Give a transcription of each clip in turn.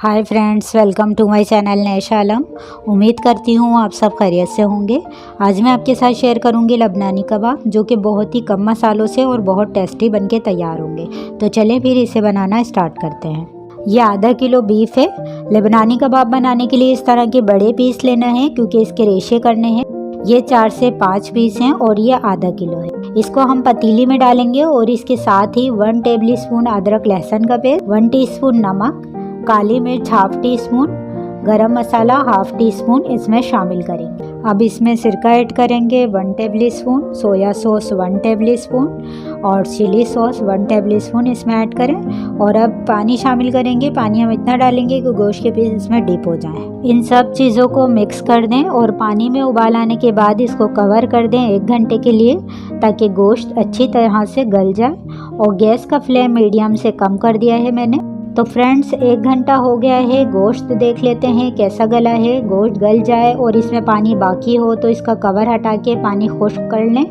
Hi friends, welcome to my channel Naisha Alam. उम्मीद करती हूँ आप सब खैरियत से होंगे। आज मैं आपके साथ शेयर करूँगी लबनानी कबाब, जो कि बहुत ही कम मसालों से और बहुत टेस्टी बनके तैयार होंगे। तो चलें फिर इसे बनाना स्टार्ट करते हैं। ये आधा किलो बीफ है। लबनानी कबाब बनाने के लिए इस तरह के बड़े पीस लेना है, क्योंकि इसके रेशे करने हैं। ये 4 से 5 पीस हैं और ये आधा किलो है। इसको हम पतीली में डालेंगे और इसके साथ ही 1 टेबल स्पून अदरक लहसुन का पेस्ट, 1 टीस्पून नमक, काली मिर्च हाफ टी स्पून, गरम मसाला हाफ टी स्पून इसमें शामिल करेंगे। अब इसमें सिरका ऐड करेंगे 1 tablespoon, soya sauce 1 table spoon और चिली सॉस 1 टेबल स्पून इसमें ऐड करें। और अब पानी शामिल करेंगे। पानी हम इतना डालेंगे कि गोश्त के पीस इसमें डिप हो जाएं। इन सब चीज़ों को मिक्स कर दें और पानी में उबाल आने के बाद इसको कवर कर दें 1 घंटे के लिए, ताकि गोश्त अच्छी तरह से गल जाए। और गैस का फ्लेम मीडियम से कम कर दिया है मैंने। तो फ्रेंड्स 1 घंटा हो गया है। गोश्त देख लेते हैं कैसा गला है। गोश्त गल जाए और इसमें पानी बाकी हो तो इसका कवर हटा के पानी खुश्क कर लें,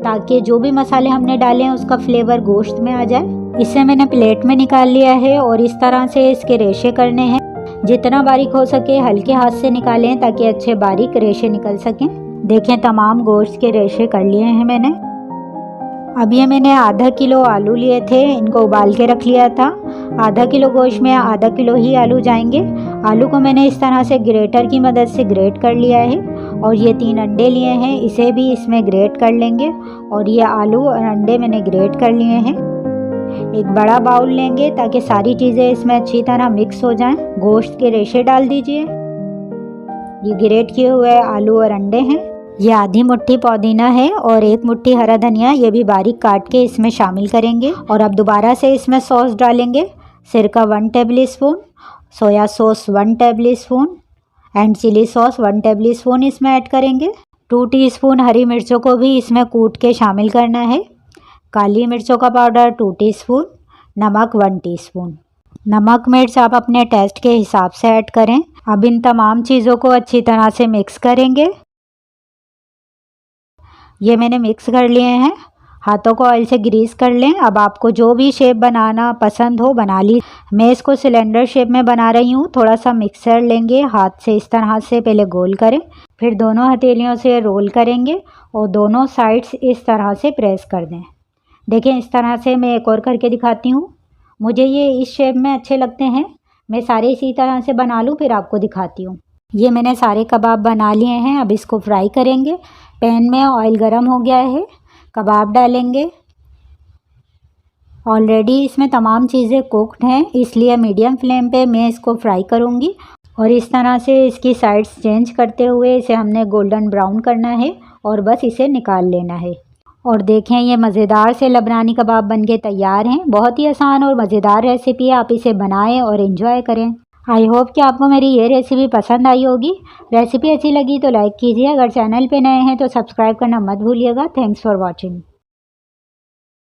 ताकि जो भी मसाले हमने डाले हैं उसका फ्लेवर गोश्त में आ जाए। इसे मैंने प्लेट में निकाल लिया है और इस तरह से इसके रेशे करने हैं। जितना बारीक हो सके हल्के हाथ से निकालें, ताकि अच्छे बारीक रेशे निकल सकें। देखें तमाम गोश्त के रेशे कर लिए हैं मैंने। अब ये मैंने आधा किलो आलू लिए थे, इनको उबाल के रख लिया था। आधा किलो गोश्त में आधा किलो ही आलू जाएंगे। आलू को मैंने इस तरह से ग्रेटर की मदद से ग्रेट कर लिया है। और ये 3 अंडे लिए हैं, इसे भी इसमें ग्रेट कर लेंगे। और ये आलू और अंडे मैंने ग्रेट कर लिए हैं। एक बड़ा बाउल लेंगे ताकि सारी चीज़ें इसमें अच्छी तरह मिक्स हो जाएं। गोश्त के रेशे डाल दीजिए। ये ग्रेट किए हुए आलू और अंडे हैं। ये आधी मुट्ठी पुदीना है और 1 मुट्ठी हरा धनिया, ये भी बारीक काट के इसमें शामिल करेंगे। और अब दोबारा से इसमें सॉस डालेंगे। सिरका 1 tablespoon, soya sauce 1 tablespoon and chilli sauce 1 tablespoon इसमें ऐड करेंगे। 2 टीस्पून हरी मिर्चों को भी इसमें कूट के शामिल करना है। काली मिर्चों का पाउडर 2 टीस्पून, नमक 1 टीस्पून। नमक मिर्च आप अपने टेस्ट के हिसाब से ऐड करें। अब इन तमाम चीज़ों को अच्छी तरह से मिक्स करेंगे। ये मैंने मिक्स कर लिए हैं। हाथों को ऑयल से ग्रीस कर लें। अब आपको जो भी शेप बनाना पसंद हो बना ली। मैं इसको सिलेंडर शेप में बना रही हूँ। थोड़ा सा मिक्सर लेंगे, हाथ से इस तरह से पहले गोल करें, फिर दोनों हथेलियों से रोल करेंगे और दोनों साइड्स इस तरह से प्रेस कर दें। देखें इस तरह से। मैं एक और करके दिखाती हूँ। मुझे ये इस शेप में अच्छे लगते हैं। मैं सारे इसी तरह से बना लूँ फिर आपको दिखाती हूँ। ये मैंने सारे कबाब बना लिए हैं। अब इसको फ्राई करेंगे। पैन में ऑयल गरम हो गया है। कबाब डालेंगे। ऑलरेडी इसमें तमाम चीज़ें कुक्ड हैं, इसलिए मीडियम फ्लेम पे मैं इसको फ्राई करूँगी। और इस तरह से इसकी साइड्स चेंज करते हुए इसे हमने गोल्डन ब्राउन करना है और बस इसे निकाल लेना है। और देखें ये मज़ेदार से लबनानी कबाब बनके तैयार हैं। बहुत ही आसान और मज़ेदार रेसिपी है। आप इसे बनाएं और एंजॉय करें। आई होप कि आपको मेरी ये रेसिपी पसंद आई होगी। रेसिपी अच्छी लगी तो लाइक कीजिए। अगर चैनल पे नए हैं तो सब्सक्राइब करना मत भूलिएगा। Thanks for watching.